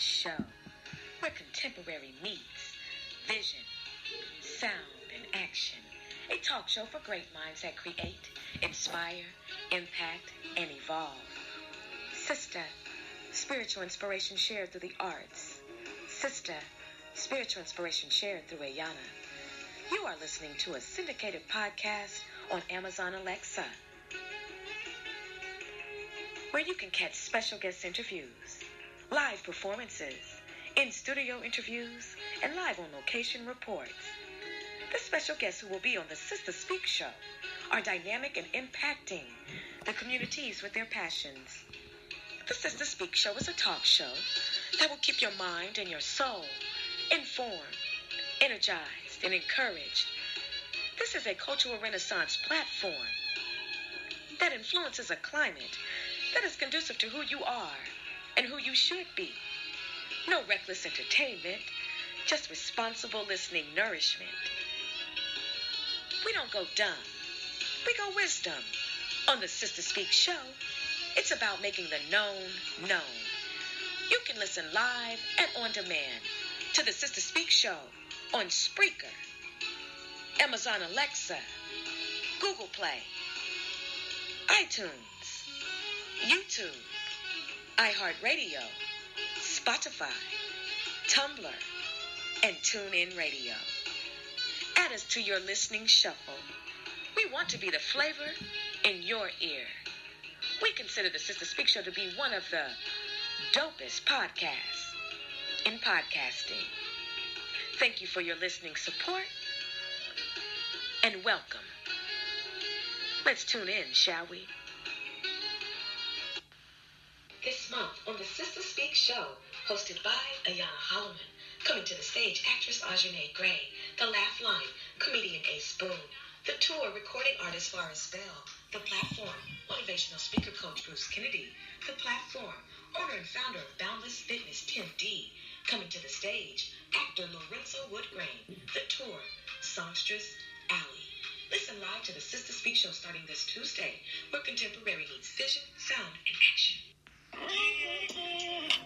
Show, where contemporary meets vision, sound, and action. A talk show for great minds that create, inspire, impact, and evolve. Sister, spiritual inspiration shared through the arts. Sister, spiritual inspiration shared through Ayana. You are listening to a syndicated podcast on Amazon Alexa, where you can catch special guest interviews, live performances, in-studio interviews, and live on-location reports. The special guests who will be on the Sister Speak Show are dynamic and impacting the communities with their passions. The Sister Speak Show is a talk show that will keep your mind and your soul informed, energized, and encouraged. This is a cultural renaissance platform that influences a climate that is conducive to who you are and who you should be. No reckless entertainment, just responsible listening nourishment. We don't go dumb, we go wisdom. On the Sister Speak Show, it's about making the known known. You can listen live and on demand to the Sister Speak Show on Spreaker, Amazon Alexa, Google Play, iTunes, YouTube, iHeartRadio, Spotify, Tumblr, and TuneIn Radio. Add us to your listening shuffle. We want to be the flavor in your ear. We consider the Sister Speak Show to be one of the dopest podcasts in podcasting. Thank you for your listening support and welcome. Let's tune in, shall we? This month on the Sister Speak Show, hosted by Ayana Holloman, coming to the stage, actress Ajanay Gray, the Laugh Line, comedian Ace Spoon, the tour, recording artist Forrest Bell, the platform, motivational speaker coach Bruce Kennedy, the platform, owner and founder of Boundless Fitness Tim D, coming to the stage, actor Lorenzo Woodgrain, the tour, songstress Allie. Listen live to the Sister Speak Show starting this Tuesday, where contemporary meets vision, sound, and action.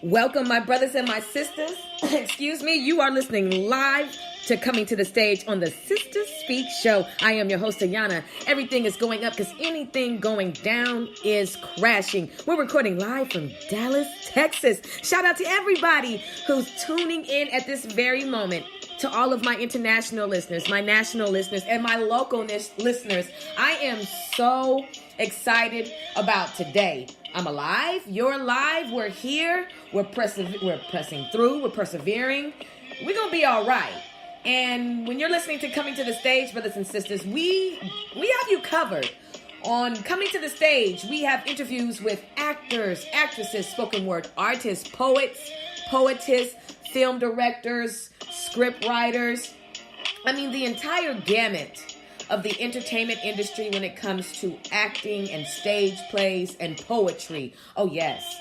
Welcome, my brothers and my sisters. Excuse me, you are listening live to Coming to the Stage on the Sister Speak Show. I am your host, Ayana. Everything is going up because anything going down is crashing. We're recording live from Dallas, Texas. Shout out to everybody who's tuning in at this very moment. To all of my international listeners, my national listeners, and my local listeners, I am so excited about today. I'm alive. You're alive. We're here. We're pressing through. We're persevering. We're going to be all right. And when you're listening to Coming to the Stage, brothers and sisters, we have you covered. On Coming to the Stage, we have interviews with actors, actresses, spoken word artists, poets, poetess, film directors, script writers. I mean, the entire gamut of the entertainment industry when it comes to acting and stage plays and poetry. Oh, yes.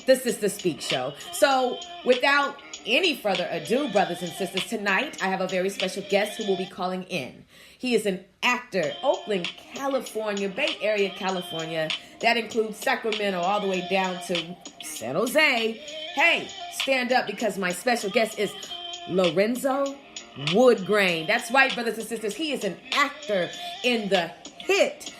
The Sister Speak Show. So, without any further ado, brothers and sisters, tonight I have a very special guest who will be calling in. He is an actor, Oakland, California, Bay Area, California. That includes Sacramento all the way down to San Jose. Hey, stand up because my special guest is Lorenzo Woodgrain. That's right, brothers and sisters. He is an actor in the hit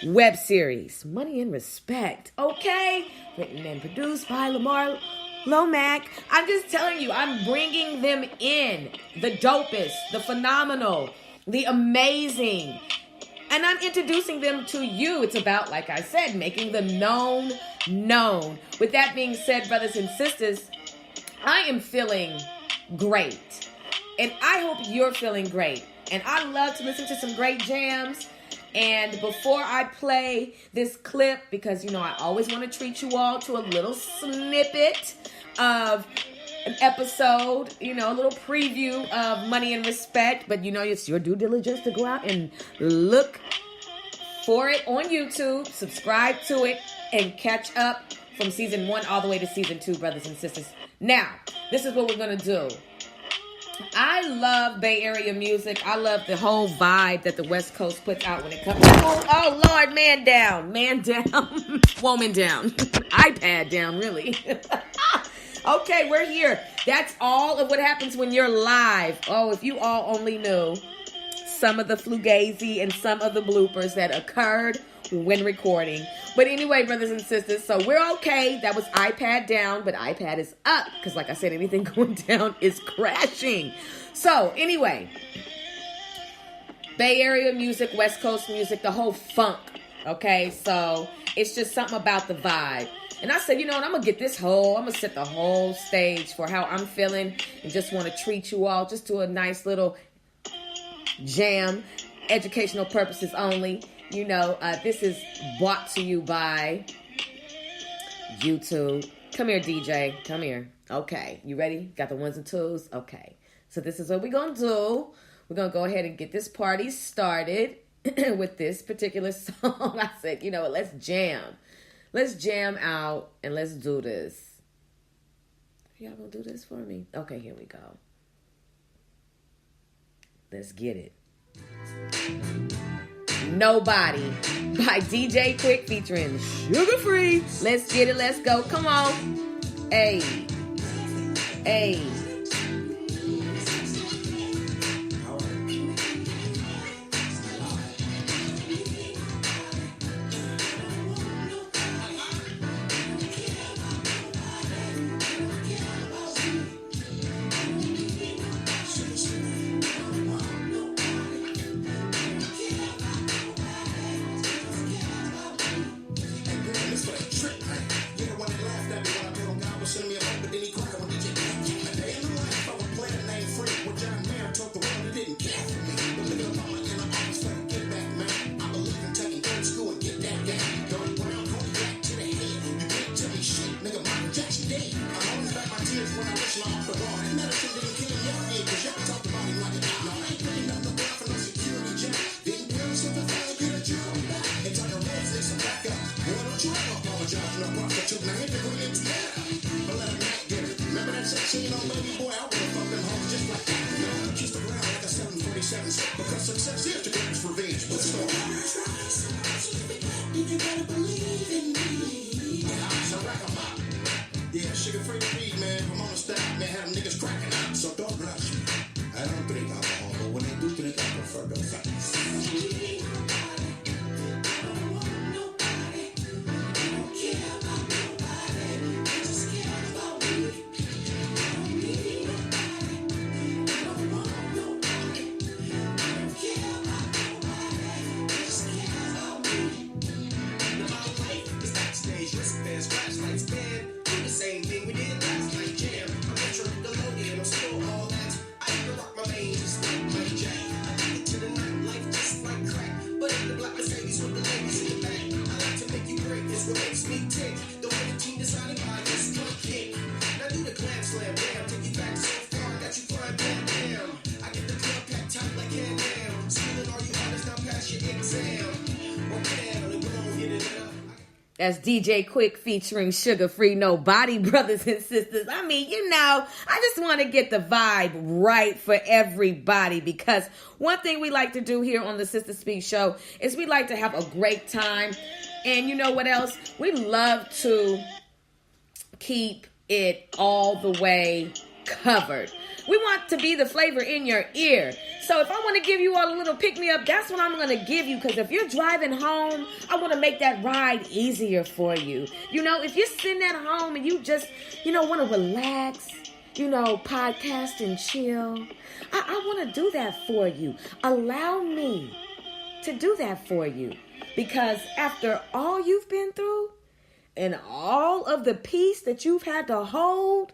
web series Money and Respect. Okay? Written and produced by Lamar Lomack. I'm just telling you, I'm bringing them in. The dopest, the phenomenal, the amazing. And I'm introducing them to you. It's about, like I said, making the known known. With that being said, brothers and sisters, I am feeling great. And I hope you're feeling great. And I love to listen to some great jams. And before I play this clip, because, you know, I always want to treat you all to a little snippet of an episode, you know, a little preview of Money and Respect. But, you know, it's your due diligence to go out and look for it on YouTube, subscribe to it, and catch up from season 1 all the way to season 2, brothers and sisters. Now, this is what we're going to do. I love Bay Area music. I love the whole vibe that the West Coast puts out when it comes to, oh Lord, man down, woman down, iPad down, really. Okay, we're here. That's all of what happens when you're live. Oh, if you all only knew some of the fugazi and some of the bloopers that occurred when recording. But anyway, brothers and sisters, so we're okay. That was iPad down, but iPad is up. Because like I said, anything going down is crashing. So anyway, Bay Area music, West Coast music, the whole funk. Okay, so it's just something about the vibe. And I said, you know what, I'm going to set the whole stage for how I'm feeling and just want to treat you all just to a nice little jam, educational purposes only. You know, this is brought to you by YouTube. Come here, DJ. Come here. Okay, you ready? Got the ones and twos? Okay. So this is what we're going to do. We're going to go ahead and get this party started with this particular song. I said, you know what, let's jam. Let's jam out and let's do this. Y'all gonna do this for me? Okay, here we go. Let's get it. Nobody by DJ Quick featuring Sugar Free. Let's get it. Let's go. Come on. Hey. Hey. That's DJ Quick featuring Sugar Free Nobody, brothers and sisters. I mean, you know, I just want to get the vibe right for everybody, because one thing we like to do here on the Sister Speak Show is we like to have a great time. And you know what else? We love to keep it all the way covered. We want to be the flavor in your ear. So if I want to give you all a little pick-me-up, that's what I'm going to give you. Because if you're driving home, I want to make that ride easier for you. You know, if you're sitting at home and you just, you know, want to relax, you know, podcast and chill, I want to do that for you. Allow me to do that for you. Because after all you've been through and all of the peace that you've had to hold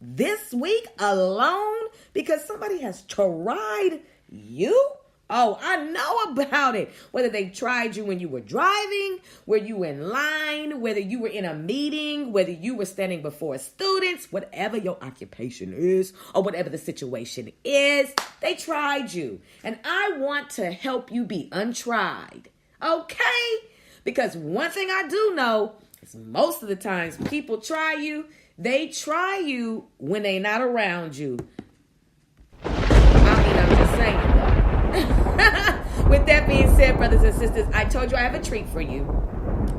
this week alone, because somebody has tried you. Oh, I know about it. Whether they tried you when you were driving, were you in line, whether you were in a meeting, whether you were standing before students, whatever your occupation is, or whatever the situation is, they tried you. And I want to help you be untried. Okay? Because one thing I do know is most of the times people try you, they try you when they not around you. I mean, I'm just saying though. With that being said, brothers and sisters, I told you I have a treat for you.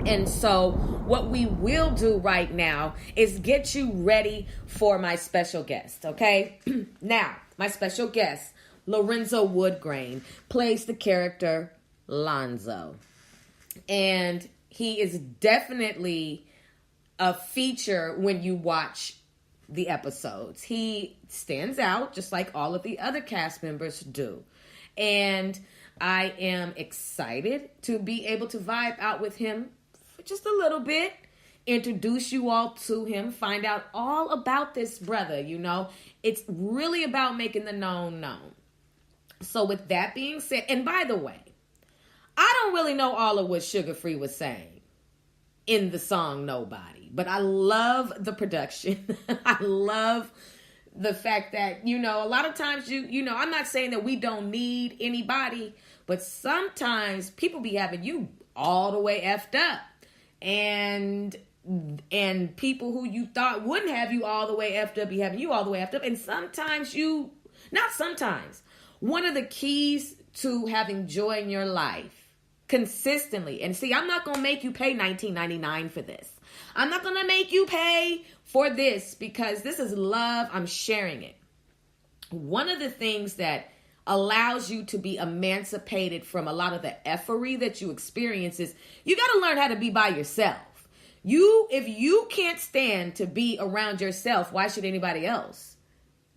And so what we will do right now is get you ready for my special guest, okay? Now, my special guest, Lorenzo Woodgrain, plays the character Lonzo. And he is definitely a feature when you watch the episodes. He stands out just like all of the other cast members do. And I am excited to be able to vibe out with him for just a little bit, introduce you all to him, find out all about this brother, you know. It's really about making the known known. So with that being said, and by the way, I don't really know all of what Sugar Free was saying in the song Nobody, but I love the production. I love the fact that, you know, a lot of times you know, I'm not saying that we don't need anybody, but sometimes people be having you all the way effed up. And people who you thought wouldn't have you all the way effed up be having you all the way effed up. And sometimes one of the keys to having joy in your life consistently, and see, I'm not going to make you pay $19.99 for this. I'm not going to make you pay for this because this is love. I'm sharing it. One of the things that allows you to be emancipated from a lot of the effery that you experience is you got to learn how to be by yourself. If you can't stand to be around yourself, why should anybody else?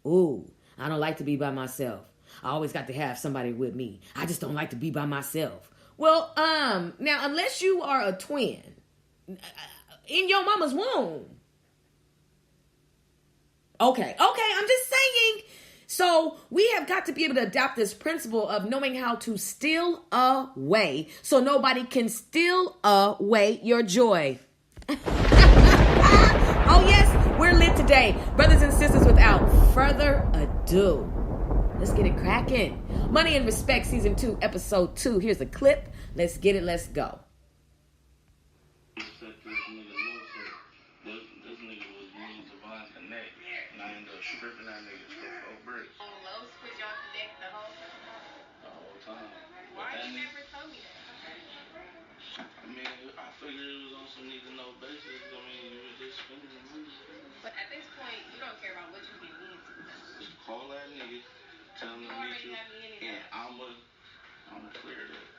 Ooh, I don't like to be by myself. I always got to have somebody with me. I just don't like to be by myself. Well, now, unless you are a twin in your mama's womb. Okay, I'm just saying. So we have got to be able to adopt this principle of knowing how to steal away so nobody can steal away your joy. Oh, yes, we're lit today. Brothers and sisters, without further ado, let's get it cracking. Money and Respect, Season 2, Episode 2. Here's a clip. Let's get it. Let's go. This nigga was mean to Von Connect, and I ended up stripping that nigga for 4 bricks. On Lowe's, put y'all connect the whole time. Why you never told me that? I mean, I figured it was on some need-to-know basis. I mean, you was just spending the money. But at this point, you don't care about what you get into. Just call that nigga, tell him to meet you, and I'ma clear it up.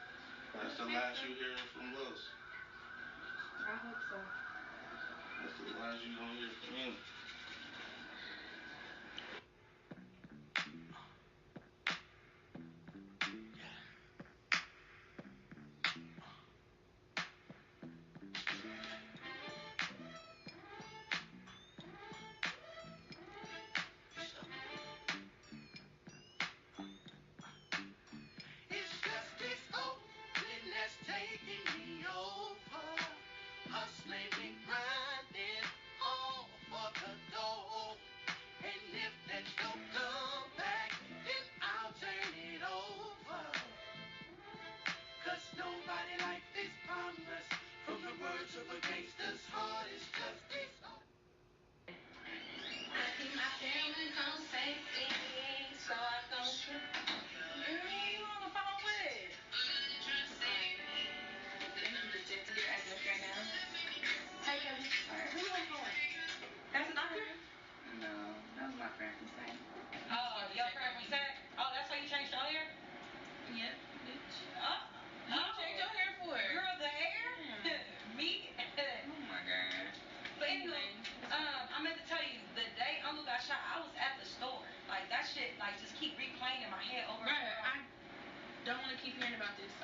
That's the last you hear from Lowe's. I hope so. That's the last you gonna hear from him.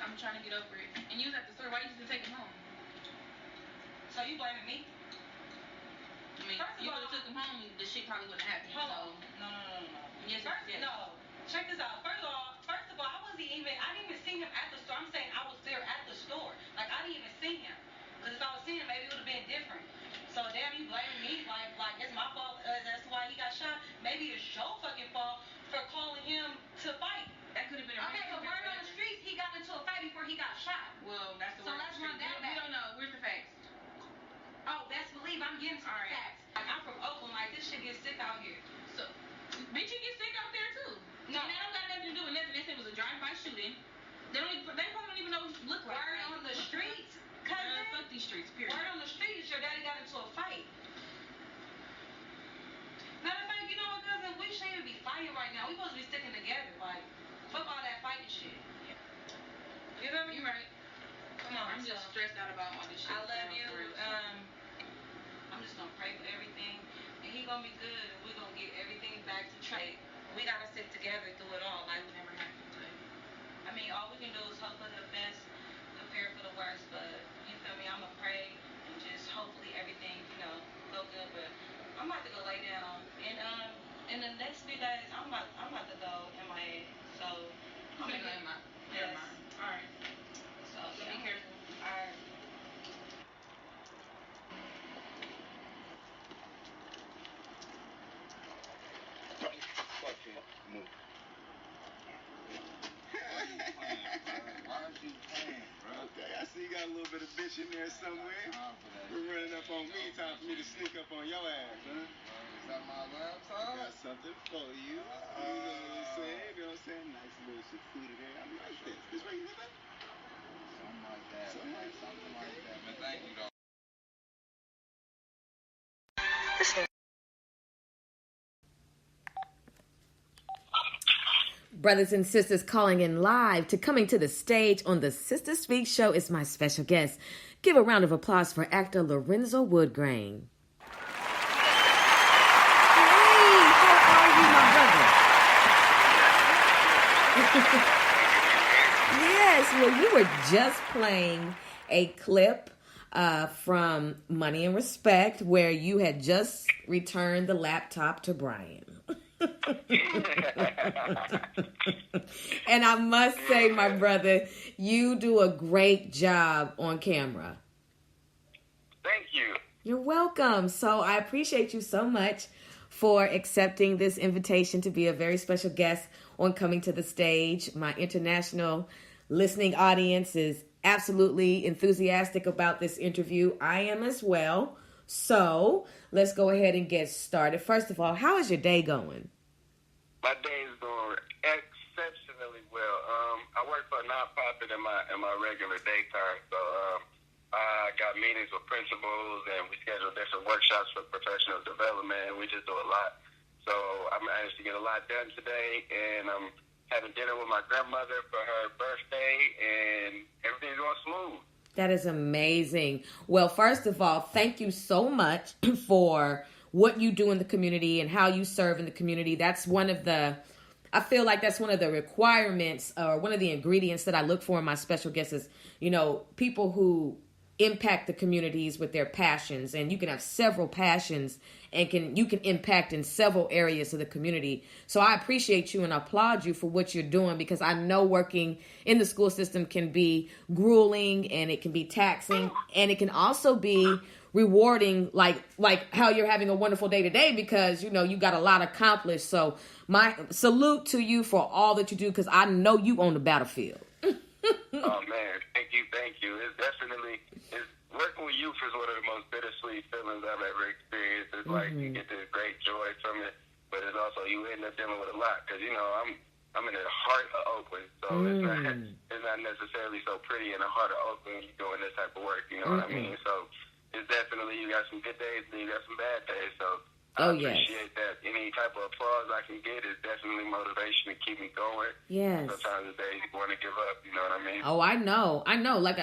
I'm trying to get over it. And you was at the store. Why you used to take him home? So you blaming me? I mean, you would have took him home, the shit probably wouldn't happen. Hold on. No. Yes, No. Check this out. First of all, I didn't even see him at the store. I'm saying I was there at the store. Like, I didn't even see him. Because if I was seeing him, maybe it would have been different. So, damn, you blaming me? Like it's my fault. That's why he got shot. Maybe it's your fucking fault for calling him to fight. That could have been a okay, but word on the streets, he got into a fight before he got shot. Well, that's the so word. let's run that back. We don't know. Where's the facts? Oh, best believe I'm getting to the facts. Like, I'm from Oakland. Like, this shit gets sick out here. So, bitch, you get sick out there too. No, that don't got nothing to do with nothing. They said it was a drive-by shooting. They probably don't even know what it looked like. Word on the streets, cousin. Fuck these streets, period. Word on the streets, here right now. We supposed to be sticking together. Like, fuck all that fighting shit. You feel me? You right. Come on. I'm just stressed out about all this shit. I love you. I'm just gonna pray for everything, and he gonna be good, and we gonna get everything back to trade. We gotta stick together through it all, like we never happened to. I mean, all we can do is hope for the best, prepare for the worst. But you feel me? I'm gonna pray and just hopefully everything, go good. But I'm about to go lay down, and in the next few days, I'm about to go MIA. So I'm gonna go MIA. Yes. All right. So be careful. All right. Fuck him. Move. Why are you playing, bro? Okay, I see you got a little bit of bitch in there somewhere. You're running up on me. Time for me to sneak up on your ass, huh? Is that my laptop? I got something for you. You know what I'm saying? You know what I'm saying? Nice little secluded area. I like this. This where you live at? Something like that. Something like that. Man, thank you, though. Brothers and sisters, calling in live to coming to the stage on the Sister Speak Show is my special guest. Give a round of applause for actor Lorenzo Woodgrain. Hey, how are you, my brother? Yes, well, you were just playing a clip from Money and Respect where you had just returned the laptop to Brian. And I must say, my brother, you do a great job on camera. Thank you. You're welcome. So I appreciate you so much for accepting this invitation to be a very special guest on Coming to the Stage. My international listening audience is absolutely enthusiastic about this interview. I am as well. So let's go ahead and get started. First of all, how is your day going? My day is going exceptionally well. I work for a nonprofit in my regular daytime, so I got meetings with principals and we schedule different workshops for professional development. We just do a lot. So I managed to get a lot done today, and I'm having dinner with my grandmother for her birthday, and everything's going smooth. That is amazing. Well, first of all, thank you so much for what you do in the community and how you serve in the community. That's one of the, I feel like that's one of the requirements or one of the ingredients that I look for in my special guests is, people who impact the communities with their passions. And you can have several passions and you can impact in several areas of the community. So I appreciate you and applaud you for what you're doing, because I know working in the school system can be grueling and it can be taxing, and it can also be rewarding, like how you're having a wonderful day today, because you got a lot accomplished. So my salute to you for all that you do, because I know you on the battlefield. Oh man, thank you. Working with youth is one of the most bittersweet feelings I've ever experienced. It's like you get this great joy from it, but it's also you end up dealing with a lot, because I'm in the heart of Oakland, so it's not necessarily so pretty in the heart of Oakland when you're doing this type of work. You know what I mean? So it's definitely, you got some good days and you got some bad days. So I appreciate that. Any type of applause I can get is definitely motivation to keep me going. Yes. Sometimes the days you want to give up, you know what I mean? Oh, I know. Like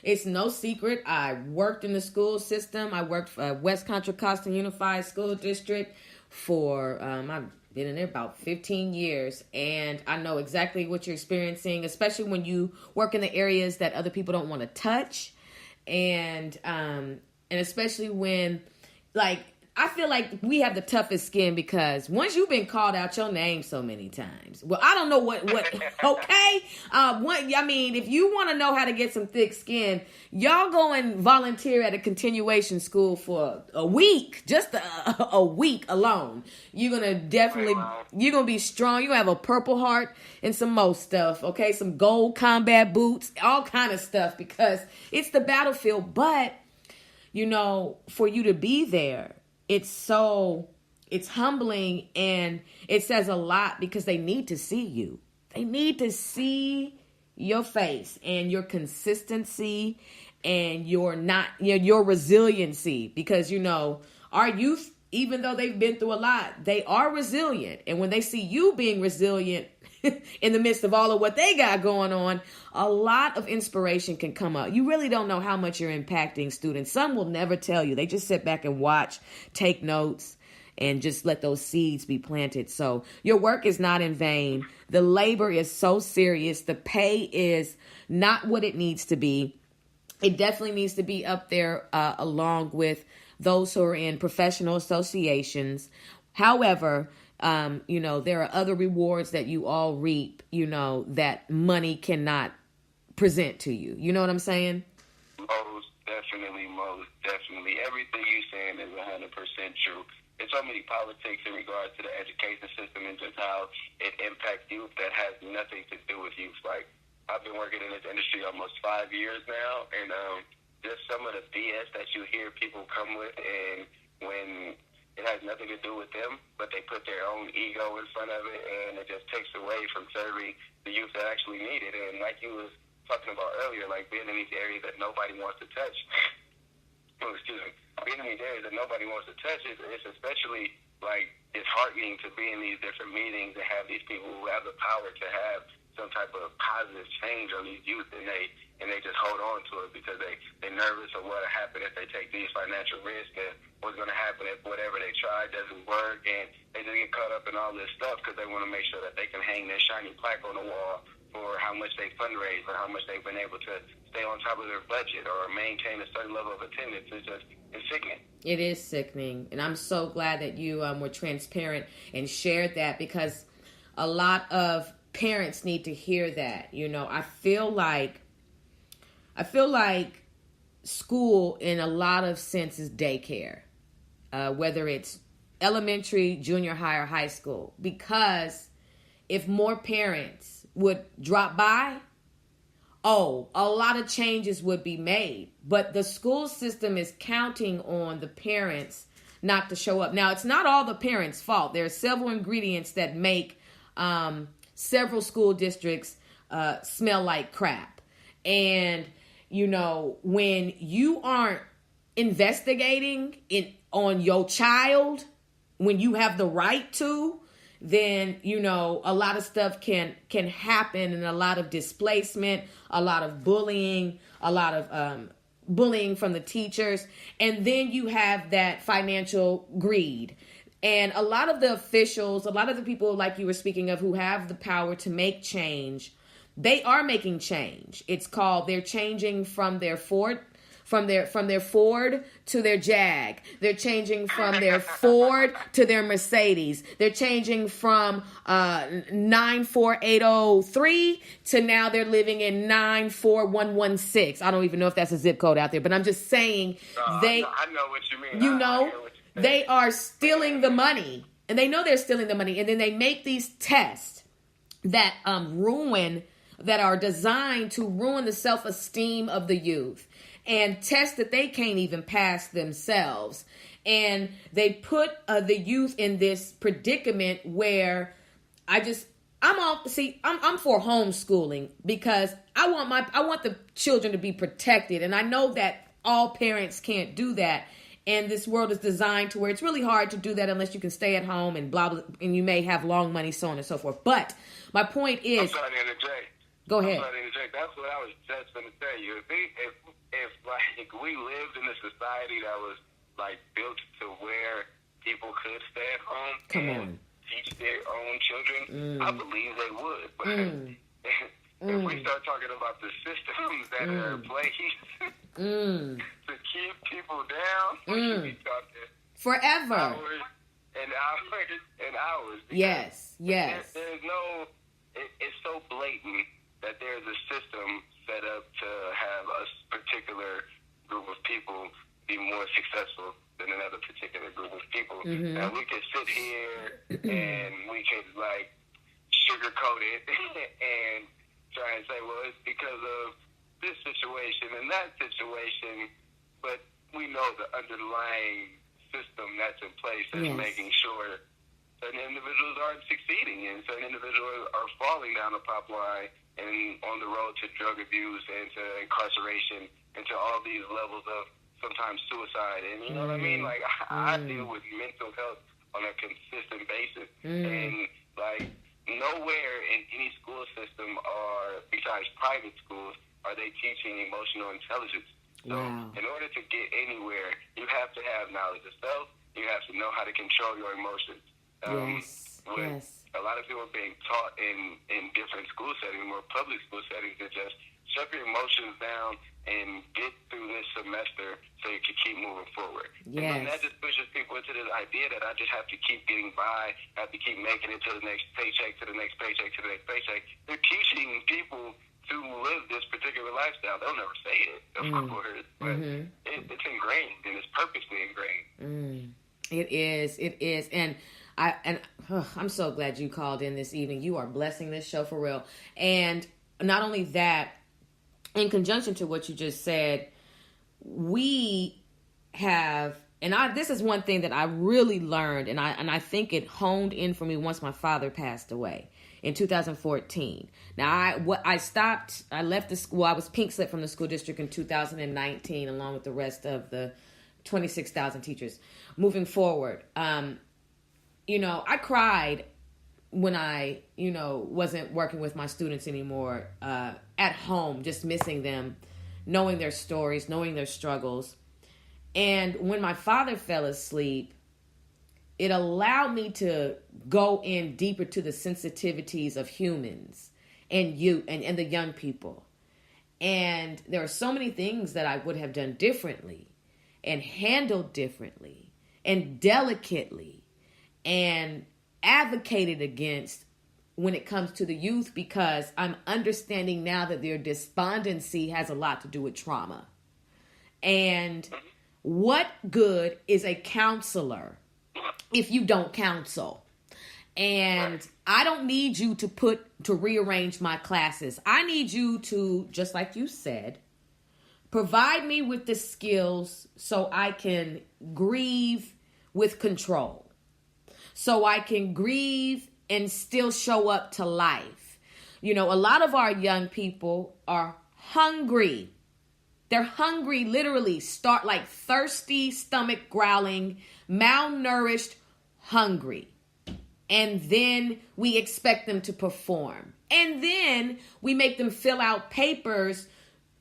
it's no secret. I worked in the school system. I worked for West Contra Costa Unified School District for, I've been in there about 15 years, and I know exactly what you're experiencing, especially when you work in the areas that other people don't want to touch. And especially when, I feel like we have the toughest skin, because once you've been called out your name so many times, well, I don't know what, okay? If you want to know how to get some thick skin, y'all go and volunteer at a continuation school for a week, just a week alone. You're going to be strong. You're going to have a Purple Heart and some more stuff, okay? Some gold combat boots, all kind of stuff, because it's the battlefield. But, for you to be there, it's humbling, and it says a lot, because they need to see you. They need to see your face and your consistency and your resiliency, because, our youth even though they've been through a lot, they are resilient. And when they see you being resilient in the midst of all of what they got going on, a lot of inspiration can come up. You really don't know how much you're impacting students. Some will never tell you. They just sit back and watch, take notes, and just let those seeds be planted. So your work is not in vain. The labor is so serious. The pay is not what it needs to be. It definitely needs to be up there along with those who are in professional associations. However, there are other rewards that you all reap, that money cannot present to you. You know what I'm saying? Most definitely. Everything you're saying is 100% true. There's so many politics in regards to the education system and just how it impacts youth that has nothing to do with youth. Like, I've been working in this industry almost 5 years now, and just some of the BS that you hear people come with, and when it has nothing to do with them, but they put their own ego in front of it, and it just takes away from serving the youth that actually need it. And like you was talking about earlier, like being in these areas that nobody wants to touch. Being in these areas that nobody wants to touch, it's especially like disheartening to be in these different meetings and have these people who have the power to have some type of positive change on these youth, and they just hold on to it because they're nervous of what'll happen if they take these financial risks, and what's going to happen if whatever they try doesn't work, and they just get caught up in all this stuff because they want to make sure that they can hang their shiny plaque on the wall for how much they fundraise or how much they've been able to stay on top of their budget or maintain a certain level of attendance. It's sickening. It is sickening, and I'm so glad that you were transparent and shared that, because a lot of parents need to hear that. I feel like school in a lot of sense is daycare, whether it's elementary, junior high, or high school, because if more parents would drop by, a lot of changes would be made. But the school system is counting on the parents not to show up. Now, it's not all the parents' fault. There are several ingredients that make several school districts smell like crap. And, when you aren't investigating on your child, when you have the right to, then, a lot of stuff can happen, and a lot of displacement, a lot of bullying, a lot of bullying from the teachers. And then you have that financial greed. And a lot of the officials, a lot of the people like you were speaking of who have the power to make change, they are making change. It's called, they're changing from their Ford to their Jag. They're changing from their Ford to their Mercedes. They're changing from 94803 to now they're living in 94116. I don't even know if that's a zip code out there, but I'm just saying I know what you mean. They are stealing the money, and they know they're stealing the money, and then they make these tests that that are designed to ruin the self-esteem of the youth, and tests that they can't even pass themselves. And they put the youth in this predicament where I'm for homeschooling, because I want the children to be protected, and I know that all parents can't do that. And this world is designed to where it's really hard to do that unless you can stay at home and blah, blah, and you may have long money, so on and so forth. But my point is... I'm sorry to interject. Go ahead. I'm sorry to interject. That's what I was just going to tell you. If we lived in a society that was like built to where people could stay at home and teach their own children, I believe they would. But if we start talking about the systems that are in place to keep people down, we should be talking forever. Hours and hours. Yes. There's no, it's so blatant that there's a system set up to have a particular group of people be more successful than another particular group of people. And we could sit here and we could sugarcoat it and try and say, well, it's because of this situation and that situation, but we know the underlying system that's in place is making sure certain individuals aren't succeeding and certain individuals are falling down the pop line and on the road to drug abuse and to incarceration and to all these levels of sometimes suicide. And you know what I mean? Like, I deal with mental health on a consistent basis. And, like, nowhere in any school system or besides private schools are they teaching emotional intelligence. So in order to get anywhere, you have to have knowledge of self. You have to know how to control your emotions. A lot of people are being taught in different school settings, more public school settings, to just shut your emotions down and get through this semester so you can keep moving forward. And then that just pushes people into this idea that I just have to keep getting by, I have to keep making it to the next paycheck, to the next paycheck, to the next paycheck. They're teaching people to live this particular lifestyle. They'll never say it, of course, but it's ingrained, and it's purposely ingrained. It is. And I'm so glad you called in this evening. You are blessing this show for real. And not only that, in conjunction to what you just said, we have, this is one thing that I really learned, and I think it honed in for me once my father passed away in 2014. Now, I left the school. I was pink slipped from the school district in 2019, along with the rest of the 26,000 teachers. Moving forward, I cried when I, wasn't working with my students anymore, at home, just missing them, knowing their stories, knowing their struggles. And when my father fell asleep, it allowed me to go in deeper to the sensitivities of humans and and the young people. And there are so many things that I would have done differently and handled differently and delicately and advocated against when it comes to the youth, because I'm understanding now that their despondency has a lot to do with trauma. And what good is a counselor if you don't counsel? And I don't need you to rearrange my classes. I need you to, just like you said, provide me with the skills so I can grieve with control, so I can grieve and still show up to life. A lot of our young people are hungry. They're hungry, literally, start like thirsty, stomach growling, malnourished, hungry. And then we expect them to perform. And then we make them fill out papers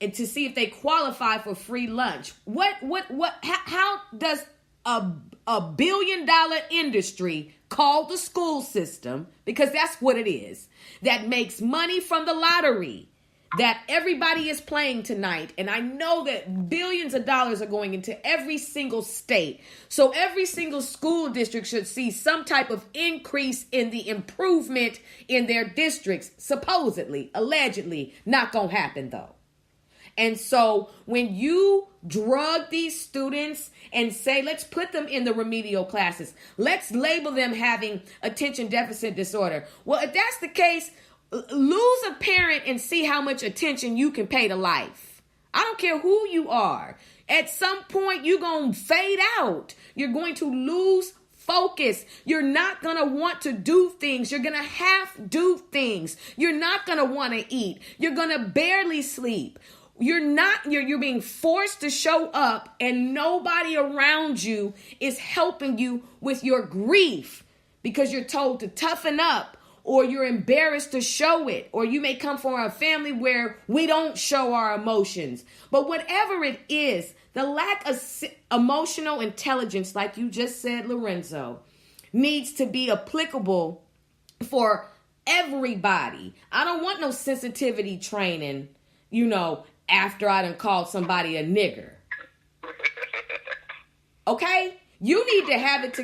and to see if they qualify for free lunch. How does a $1 billion industry called the school system, because that's what it is, that makes money from the lottery that everybody is playing tonight? And I know that billions of dollars are going into every single state. So every single school district should see some type of increase in the improvement in their districts. Supposedly, allegedly, not gonna happen though. And so when you drug these students and say, let's put them in the remedial classes, let's label them having attention deficit disorder. Well, if that's the case, lose a parent and see how much attention you can pay to life. I don't care who you are. At some point, you're going to fade out. You're going to lose focus. You're not going to want to do things. You're going to half do things. You're not going to want to eat. You're going to barely sleep. You're being forced to show up, and nobody around you is helping you with your grief because you're told to toughen up, or you're embarrassed to show it, or you may come from a family where we don't show our emotions. But whatever it is, the lack of emotional intelligence, like you just said, Lorenzo, needs to be applicable for everybody. I don't want no sensitivity training, after I done called somebody a nigger. Okay? You need to have it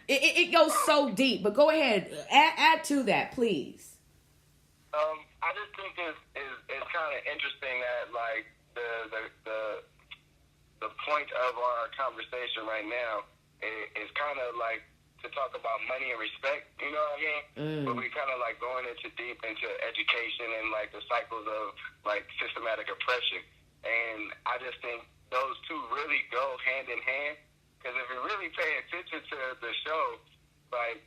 it goes so deep, but go ahead, add to that, please. I just think it's kind of interesting that, like, the point of our conversation right now is kind of like to talk about money and respect, you know what I mean? But we kind of like going deep into education and like the cycles of like systematic oppression. And I just think those two really go hand in hand, because if you really pay attention to the show, like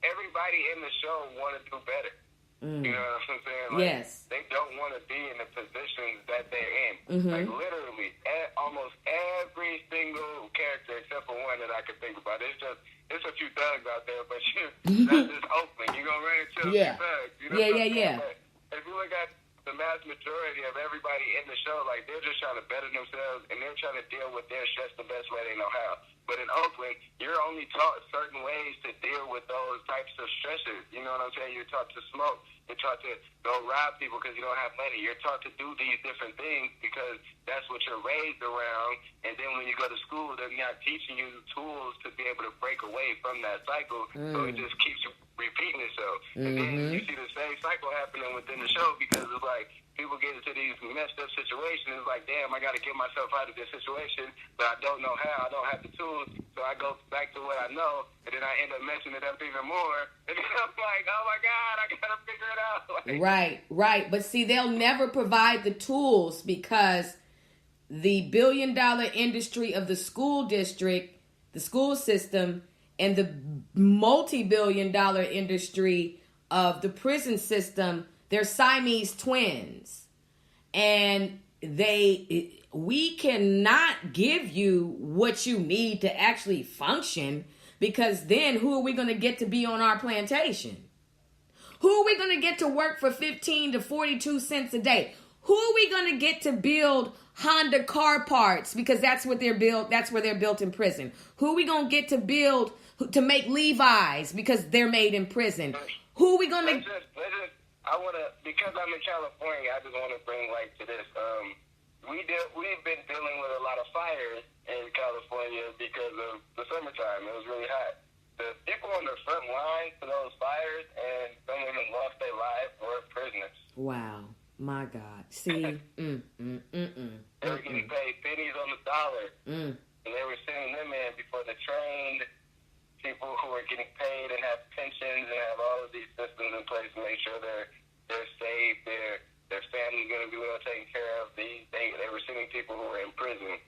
everybody in the show want to do better. You know what I'm saying? Like, yes. they don't want to be in the positions that they're in. Like, literally, almost every single character except for one that I could think about. It's a few thugs out there, but that's just Oakland. You're going to run into a few thugs. You know Yeah. But if you look at the mass majority of everybody in the show, like, they're just trying to better themselves, and they're trying to deal with their stress the best way they know how. But in Oakland, you're only taught certain ways to deal with those types of stresses. You know what I'm saying? You're taught to smoke. You're taught to go rob people because you don't have money. You're taught to do these different things because that's what you're raised around. And then when you go to school, they're not teaching you the tools to be able to break away from that cycle. So it just keeps repeating itself. And then you see the same cycle happening within the show because it's like people get into these messed up situations. It's like, damn, I got to get myself out of this situation, but I don't know how. I don't have the tools. So I go back to what I know, and then I end up messing it up even more. And then I'm like, oh my God, I got to figure it out. Like, right. But see, they'll never provide the tools because the billion-dollar industry of the school district, the school system, and the multi-billion-dollar industry of the prison system, they're Siamese twins. And we cannot give you what you need to actually function, because then who are we going to get to be on our plantation? Who are we going to get to work for 15 to 42 cents a day? Who are we going to get to build Honda car parts? Because that's what they're built. That's where they're built in prison. Who are we going to get to build to make Levi's because they're made in prison? Who are we going to? I want to, because I'm in California, I just want to bring light to this. We've been dealing with a lot of fires in California because of the summertime. It was really hot. The people on the front line for those fires, and some of them lost their lives, were prisoners. Wow. My God. See? They were getting paid pennies on the dollar. And they were sending them in before the trained people who are getting paid and have pensions and have all of these systems in place to make sure they're safe, their family's going to be well taken care of. They were sending people who were in prison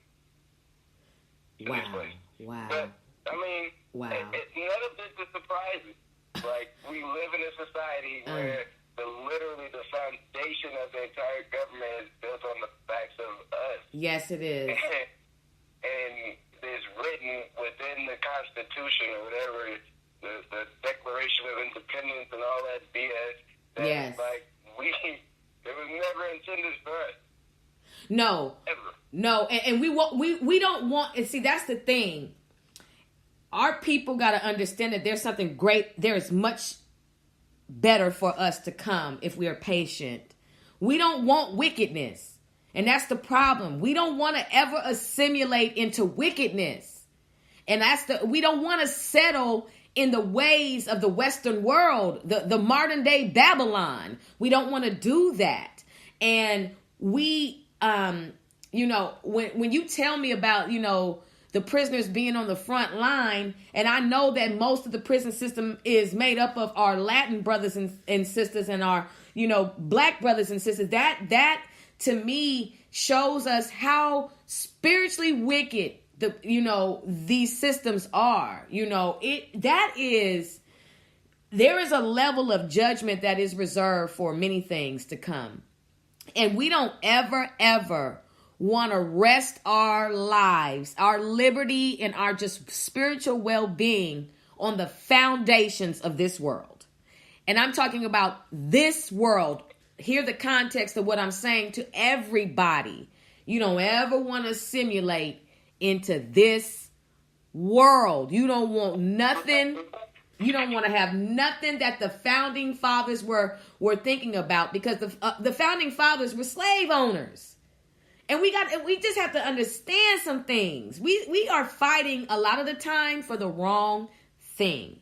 to this place. Wow. But, I mean, none of this is surprising. Like, we live in a society where literally the foundation of the entire government is built on the backs of us. Yes, it is. And it's written within the Constitution or whatever, the Declaration of Independence and all that BS. That, like, it was never intended for us. No. Ever. No, and we don't want, and see, that's the thing. Our people got to understand that there's something great. There is much better for us to come if we are patient. We don't want wickedness. And that's the problem. We don't want to ever assimilate into wickedness. And we don't want to settle in the ways of the Western world, the modern day Babylon. We don't want to do that. And we, when you tell me about, the prisoners being on the front line, and I know that most of the prison system is made up of our Latin brothers and sisters and our, black brothers and sisters, that to me shows us how spiritually wicked these systems are. There is a level of judgment that is reserved for many things to come. And we don't ever want to rest our lives, our liberty, and our just spiritual well-being on the foundations of this world. And I'm talking about this world. Hear the context of what I'm saying to everybody. You don't ever want to assimilate into this world. You don't want nothing. You don't want to have nothing that the founding fathers were thinking about, because the founding fathers were slave owners. And we just have to understand some things. We are fighting a lot of the time for the wrong thing.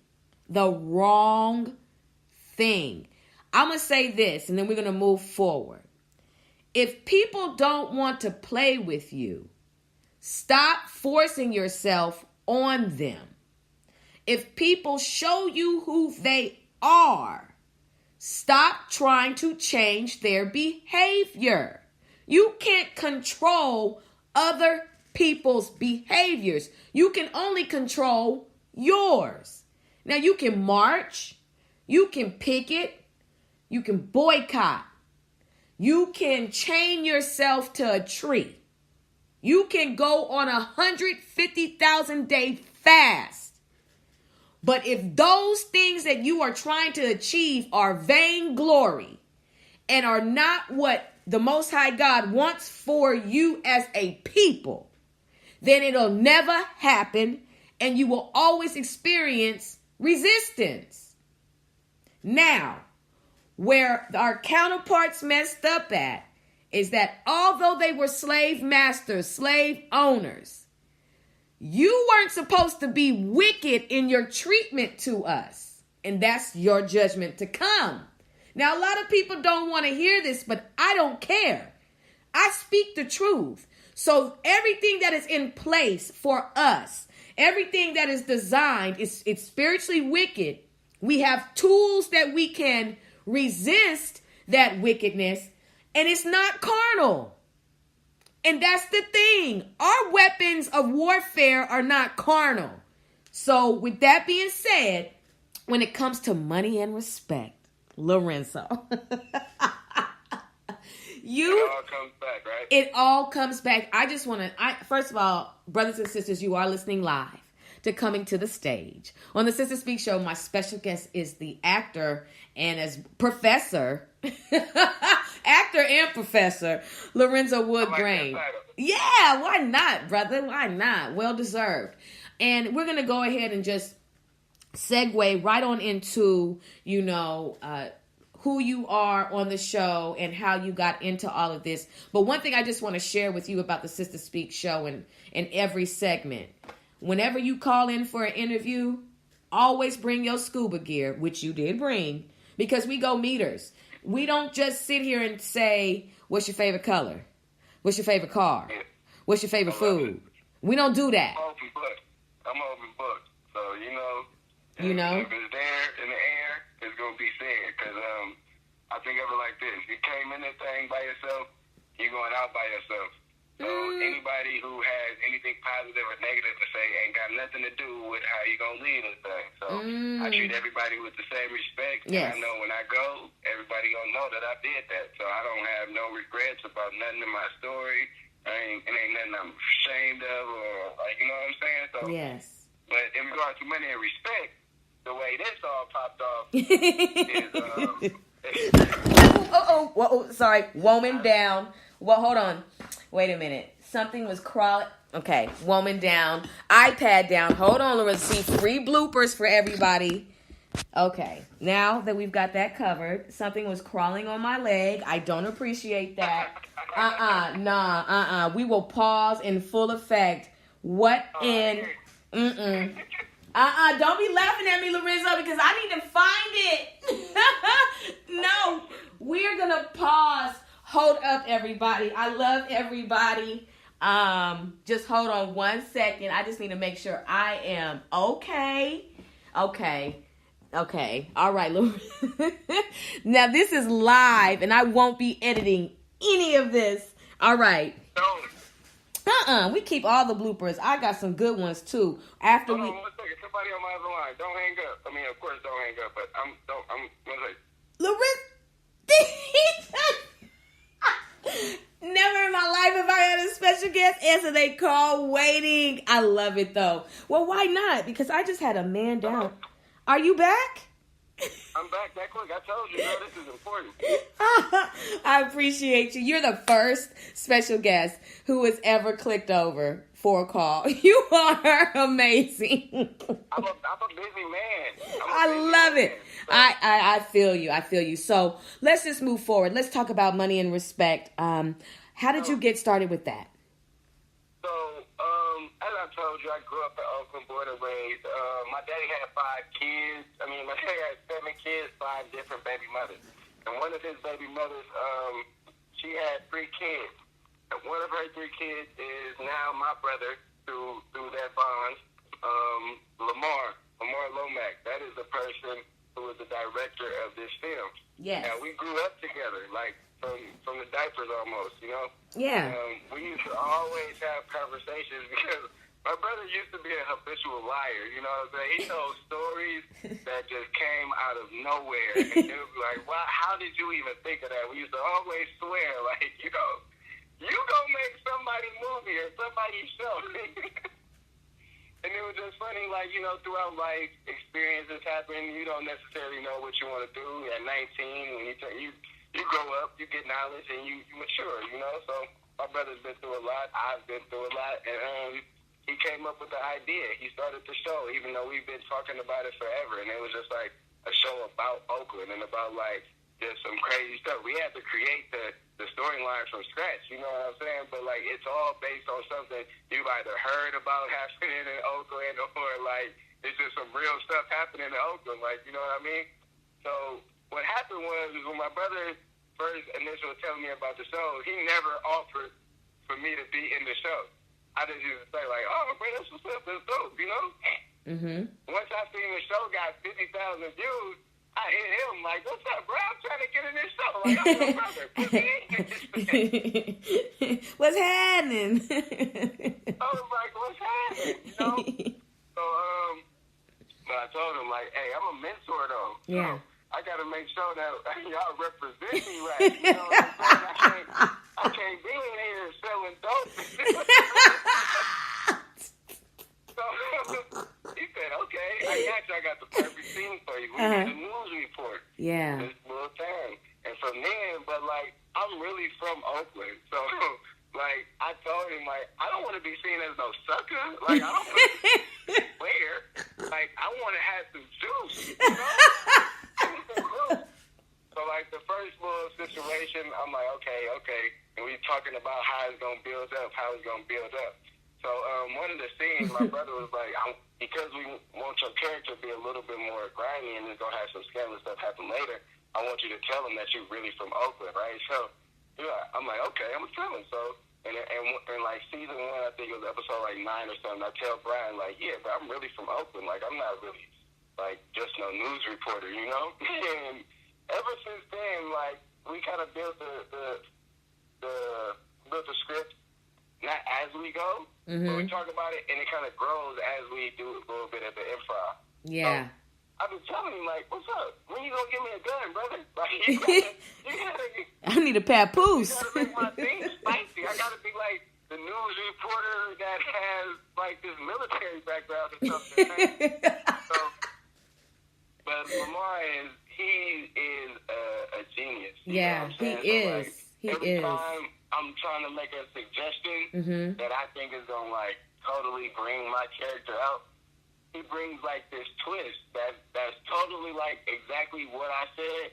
The wrong thing. I'm going to say this, and then we're going to move forward. If people don't want to play with you, stop forcing yourself on them. If people show you who they are, stop trying to change their behavior. You can't control other people's behaviors. You can only control yours. Now, you can march, you can picket, You can boycott. You can chain yourself to a tree. You can go on 150,000 day fast. But if those things that you are trying to achieve are vainglory and are not what the Most High God wants for you as a people, then it'll never happen and you will always experience resistance. Now, where our counterparts messed up at is that although they were slave masters, slave owners, you weren't supposed to be wicked in your treatment to us. And that's your judgment to come. Now, a lot of people don't want to hear this, but I don't care. I speak the truth. So everything that is in place for us, everything that is designed, it's spiritually wicked. We have tools that we can resist that wickedness, and it's not carnal. And that's the thing. Our weapons of warfare are not carnal. So with that being said, when it comes to money and respect, Lorenzo, it all comes back, right? It all comes back. I just want to, first of all, brothers and sisters, you are listening live to Coming to the Stage. On the Sister Speak Show, my special guest is the actor and as professor, actor and professor, Lorenzo Woodgrain. Like yeah, why not, brother? Why not? Well deserved. And we're going to go ahead and just segue right on into, who you are on the show and how you got into all of this. But one thing I just want to share with you about the Sister Speak Show and every segment. Whenever you call in for an interview, always bring your scuba gear, which you did bring, because we go meters. We don't just sit here and say, what's your favorite color? What's your favorite car? What's your favorite food? We don't do that. I'm open book. So, if it's there in the air, it's going to be said. Because I think of it like this. You came in this thing by yourself, you're going out by yourself. So anybody who has anything positive or negative to say ain't got nothing to do with how you going to lead this thing. So I treat everybody with the same respect. Yes. And I know when I go, everybody going to know that I did that. So I don't have no regrets about nothing in my story. It ain't nothing I'm ashamed of or, you know what I'm saying? So, yes. But in regards to money and respect, the way this all popped off is... Sorry. Woman down. Well, hold on. Wait a minute. Something was crawling. Okay. Woman down. iPad down. Hold on, Lorenzo. See, free bloopers for everybody. Okay. Now that we've got that covered, something was crawling on my leg. I don't appreciate that. We will pause in full effect. What in... Don't be laughing at me, Lorenzo, because I need to find it. No, we're going to pause. Hold up, everybody. I love everybody. Just hold on 1 second. I just need to make sure I am okay. Okay. All right, Lorenzo. Now, this is live, and I won't be editing any of this. All right. We keep all the bloopers. I got some good ones too. After Hold on 1 second. Somebody on my other line. Don't hang up. I mean, of course, don't hang up. But I'm 1 second. Never in my life have I had a special guest answer they call waiting. I love it though. Well, why not? Because I just had a man down. Are you back? I'm back that quick. I told you, girl, this is important. I appreciate you. You're the first special guest who has ever clicked over for a call. You are amazing. I'm a busy man. I love it. I feel you. So let's just move forward. Let's talk about money and respect. How did you get started with that? So, as I told you, I grew up in Oakland, born and raised. My daddy had 5 kids. My daddy had 7 kids, 5 different baby mothers. And one of his baby mothers, she had 3 kids. And one of her 3 kids is now my brother through that bond, Lamar Lomax. That is the person who is the director of this film. Yes. Now, we grew up together, like from the diapers almost, Yeah. We used to always have conversations because My brother used to be a habitual liar, you know what I'm saying? He told stories that just came out of nowhere. And it was like, wow, how did you even think of that? We used to always swear, like, you gonna make somebody movie or somebody show. And it was just funny, like, throughout life, experiences happen. You don't necessarily know what you want to do. At 19, when you grow up, you get knowledge, and you mature, So my brother's been through a lot. I've been through a lot. And he came up with the idea. He started the show, even though we've been talking about it forever. And it was just like a show about Oakland and about like just some crazy stuff. We had to create the storyline from scratch, you know what I'm saying? But like it's all based on something you've either heard about happening in Oakland or like it's just some real stuff happening in Oakland, like, you know what I mean? So what happened was when my brother first initially telling me about the show, he never offered for me to be in the show. I just used to say, like, oh, man, this was dope, Mm-hmm. Once I seen the show got 50,000 views, I hit him, like, what's up, bro? I'm trying to get in this show. Like, I'm your brother. Put me in. What's happening? I was like, what's happening? So, but I told him, like, hey, I'm a mentor, though. Yeah. So I got to make sure that y'all represent me right. You know what I'm saying? I can't be in here selling dope. So he said, okay, I got the perfect thing for you. We need a news report. Yeah. This little time. And from then, but like, I'm really from Oakland. So, like, I told him, like, I don't want to be seen as no sucker. Like, I don't want to be weird. Like, I want to have some juice, So, like, the first little situation, I'm like, okay. And we talking about how it's going to build up. So, one of the scenes, my brother was like, because we want your character to be a little bit more grimy and it's going to have some scandalous stuff happen later, I want you to tell him that you're really from Oakland, right? So, yeah, I'm like, okay, I'm going to tell him. So, and like, season 1, I think it was episode, like, 9 or something, I tell Brian, like, yeah, but I'm really from Oakland. Like, I'm not really, like, just no news reporter, And ever since then, like, we kind of built the script not as we go, but we talk about it, and it kind of grows as we do a little bit of the improv. Yeah. So, I've been telling him, like, what's up? When you gonna give me a gun, brother? Like, you gotta I need a papoose. You gotta make my thing spicy. I gotta be like the news reporter that has, like, this military background or something. So, but Lamar he is a genius. Yeah, he is. Every time I'm trying to make a suggestion that I think is going to, like, totally bring my character out, he brings, like, this twist that's totally, like, exactly what I said,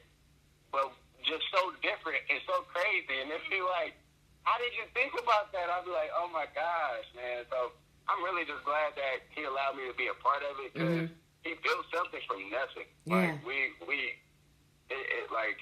but just so different and so crazy. And it'd be like, how did you think about that? I'd be like, oh, my gosh, man. So I'm really just glad that he allowed me to be a part of it because he built something from nothing. Yeah. Like, like,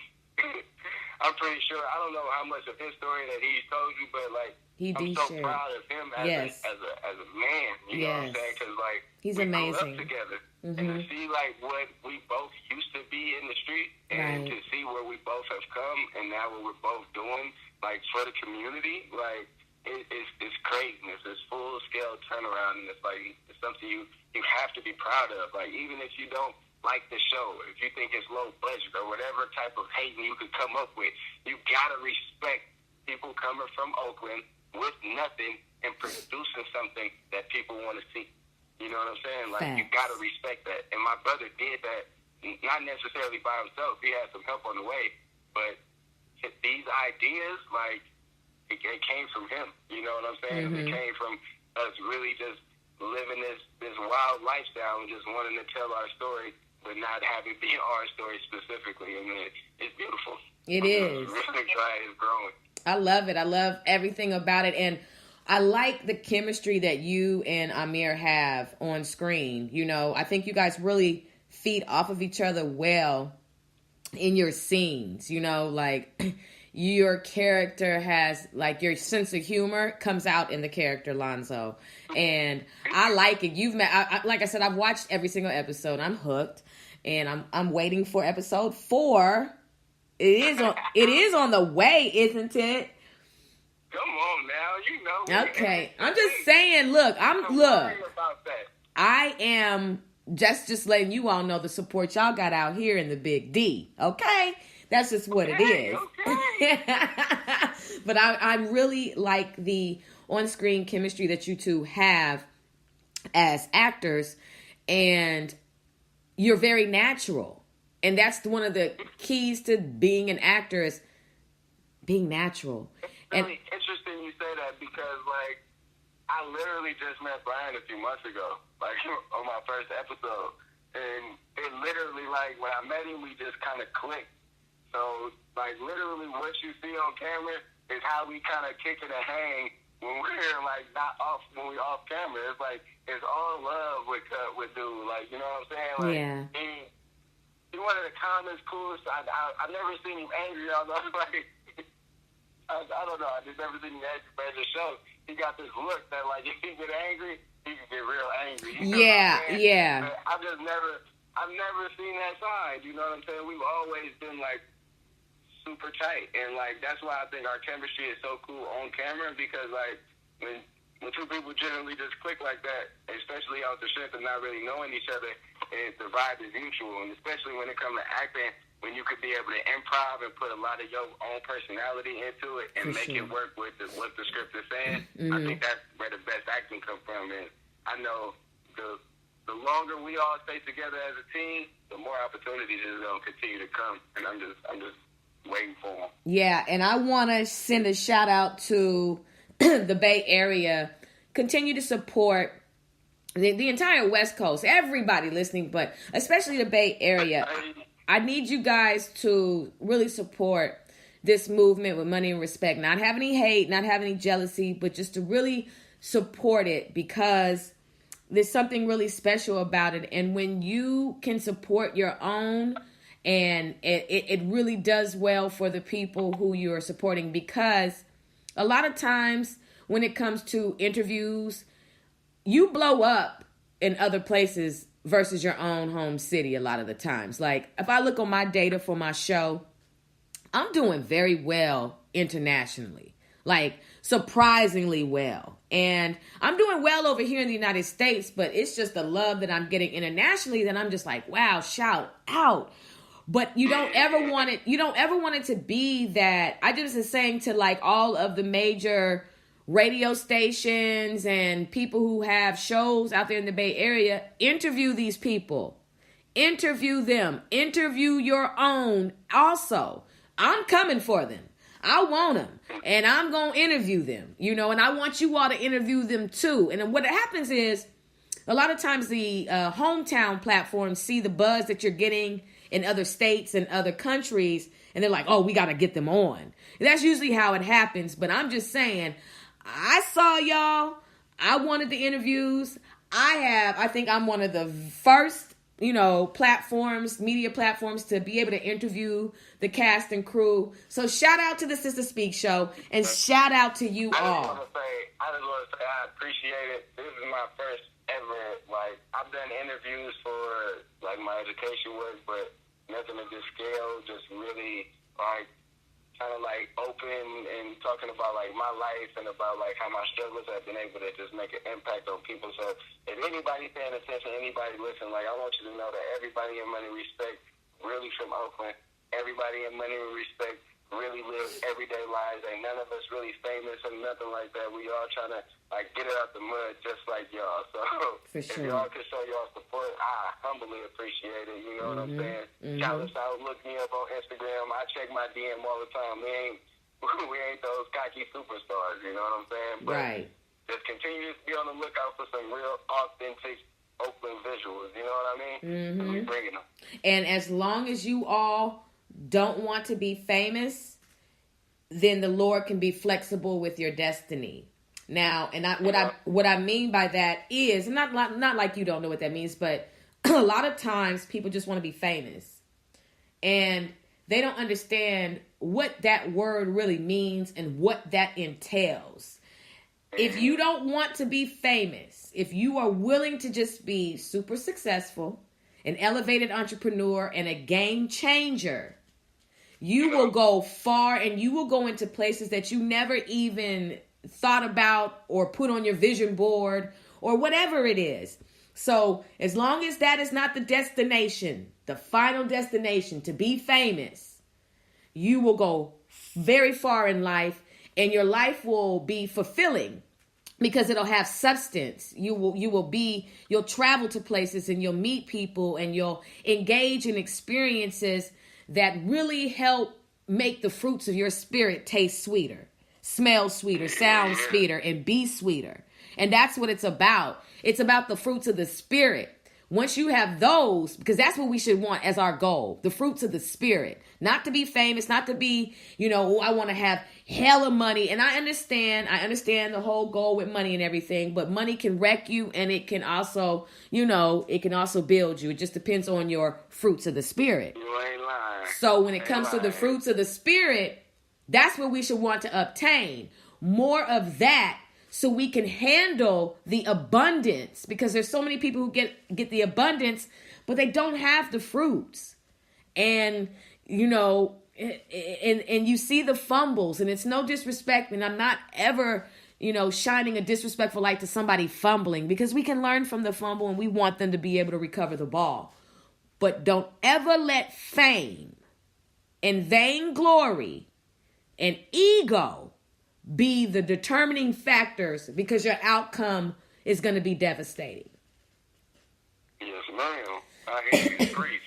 I'm pretty sure, I don't know how much of his story that he told you, but, like, I'm so proud of him as a man, you know what I'm saying? Because, like, he's we amazing. grew up together. And to see, like, what we both used to be in the street and to see where we both have come and now what we're both doing, like, for the community, like, it's craziness. It's full-scale turnaround, and it's, like, it's something you have to be proud of. Like, even if you don't like the show, if you think it's low budget or whatever type of hating you could come up with, you gotta respect people coming from Oakland with nothing and producing something that people want to see. You know what I'm saying? Like, you gotta respect that. And my brother did that, not necessarily by himself. He had some help on the way, but these ideas, like, it came from him. You know what I'm saying? It came from us really just living this wild lifestyle and just wanting to tell our story, but not having it be our story specifically. I mean, it's beautiful. It is. I'm really glad it's growing. I love it. I love everything about it. And I like the chemistry that you and Amir have on screen. You know, I think you guys really feed off of each other well in your scenes. You know, like, your character has, like, your sense of humor comes out in the character Lonzo. And I like it. You've met, like I said, I've watched every single episode. I'm hooked. And I'm waiting for episode 4. It is on the way, isn't it? Come on now, you know. Okay, I'm just saying. Look, look. About that. I am just letting you all know the support y'all got out here in the Big D. Okay, that's just what it is. Okay. But I really like the on-screen chemistry that you two have as actors, and you're very natural. And that's one of the keys to being an actor is being natural. It's really interesting you say that because, like, I literally just met Brian a few months ago, like, on my first episode. And it literally, like, when I met him, we just kind of clicked. So, like, literally what you see on camera is how we kind of kick it and hang when we're, like, not off, when we're off camera. It's like, it's all love with dude. Like, you know what I'm saying? Like, Yeah. He's one of the calmest, coolest. I've never seen him angry. Although, like, I don't know. I just never seen him angry. But the show, he got this look that, like, if he get angry, he can get real angry. You know Yeah, what I'm saying? yeah. But I've never seen that side. You know what I'm saying? We've always been, like, super tight. And, like, that's why I think our chemistry is so cool on camera because, like, when two people generally just click like that, especially off the strength of not really knowing each other, the vibe is mutual. And especially when it comes to acting, when you could be able to improv and put a lot of your own personality into it and make it work with what the script is saying, I think that's where the best acting comes from. And I know the longer we all stay together as a team, the more opportunities is going to continue to come. And I'm just waiting for them. Yeah, and I want to send a shout out to the Bay Area. Continue to support the entire West Coast, everybody listening, but especially the Bay Area. I need you guys to really support this movement with Money and Respect. Not have any hate, not have any jealousy, but just to really support it because there's something really special about it. And when you can support your own, and it really does well for the people who you're supporting, because a lot of times when it comes to interviews, you blow up in other places versus your own home city a lot of the times. Like, if I look on my data for my show, I'm doing very well internationally. Like, surprisingly well. And I'm doing well over here in the United States, but it's just the love that I'm getting internationally that I'm just like, wow, shout out. But you don't ever want it to be that. I just was saying to, like, all of the major radio stations and people who have shows out there in the Bay Area, interview these people. Interview them. Interview your own also. I'm coming for them. I want them. And I'm going to interview them. You know, and I want you all to interview them too. And then what happens is, a lot of times the hometown platforms see the buzz that you're getting in other states and other countries, and they're like, oh, we got to get them on. And that's usually how it happens. But I'm just saying, I saw y'all. I wanted the interviews. I think I'm one of the first, media platforms to be able to interview the cast and crew. So shout out to the Sister Speak show, and shout out to you all. I just want to say I appreciate it. This is my first ever, I've done interviews for, my education work, but nothing of this scale, just really, kind of open and talking about my life and about how my struggles have been able to just make an impact on people. So if anybody paying attention, anybody listen, I want you to know that everybody in Money Respect really from Oakland, everybody in Money Respect really live everyday lives. Ain't none of us really famous or nothing like that. We all trying to get it out the mud just like y'all. So For sure. If y'all can show y'all support, I humbly appreciate it. You know what I'm saying? Shout us out, look me up on Instagram. I check my DM all the time. We ain't those cocky superstars. You know what I'm saying? But right. Just continue to be on the lookout for some real authentic Oakland visuals. You know what I mean? We bringing them. And as long as you all don't want to be famous, then the Lord can be flexible with your destiny. Now, and what I mean by that is not like you don't know what that means, but a lot of times people just want to be famous, and they don't understand what that word really means and what that entails. If you don't want to be famous, if you are willing to just be super successful, an elevated entrepreneur, and a game changer, you will go far, and you will go into places that you never even thought about or put on your vision board or whatever it is. So as long as that is not the destination, the final destination to be famous, you will go very far in life, and your life will be fulfilling because it'll have substance. You'll travel to places, and you'll meet people, and you'll engage in experiences that really help make the fruits of your spirit taste sweeter, smell sweeter, sound sweeter, and be sweeter. And that's what it's about. It's about the fruits of the spirit. Once you have those, because that's what we should want as our goal, the fruits of the spirit, not to be famous, not to be, I want to have hella money. And I understand the whole goal with money and everything, but money can wreck you, and it can also, it can also build you. It just depends on your fruits of the spirit. You ain't lying. So when it comes to the fruits of the spirit, that's what we should want to obtain. More of that, so we can handle the abundance, because there's so many people who get the abundance, but they don't have the fruits. And, and you see the fumbles, and it's no disrespect. And I'm not ever, shining a disrespectful light to somebody fumbling, because we can learn from the fumble, and we want them to be able to recover the ball. But don't ever let fame and vainglory and ego be the determining factors, because your outcome is going to be devastating. Yes, ma'am. I hear you preach.